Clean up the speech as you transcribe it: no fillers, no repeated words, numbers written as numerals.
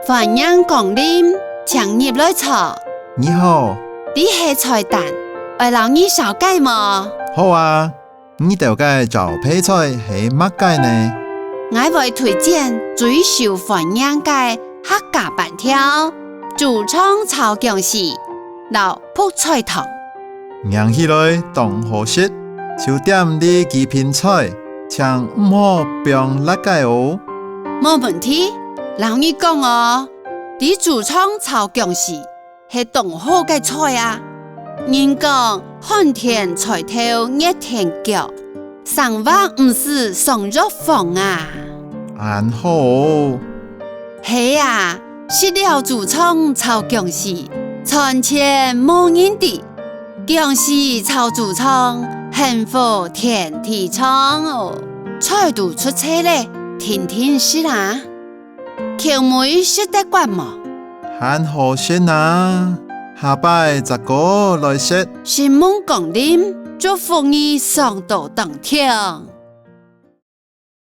欢迎光临，请入来坐。你好，你是菜蛋，会留你小解吗？好啊。你条嘅招牌菜係乜嘅呢？我會推薦最受歡迎嘅客家飯條、竹蔥炒薑絲、老卜菜湯。揚起來當好食，就點啲幾片菜，請唔好變辣嘅哦。冇問題，留你講哦。啲竹蔥炒薑絲係當好嘅菜啊。人講寒天菜頭熱天腳，生活唔是上藥房啊。安好。係啊，食了竹蔥炒薑絲，從前冇人哋。薑絲炒竹蔥，幸福甜地窗哦。菜都出車咧，天天食啦。橋妹食得慣麼？很好食啊！下擺再過來食。新夢光臨，祝福你上到當天。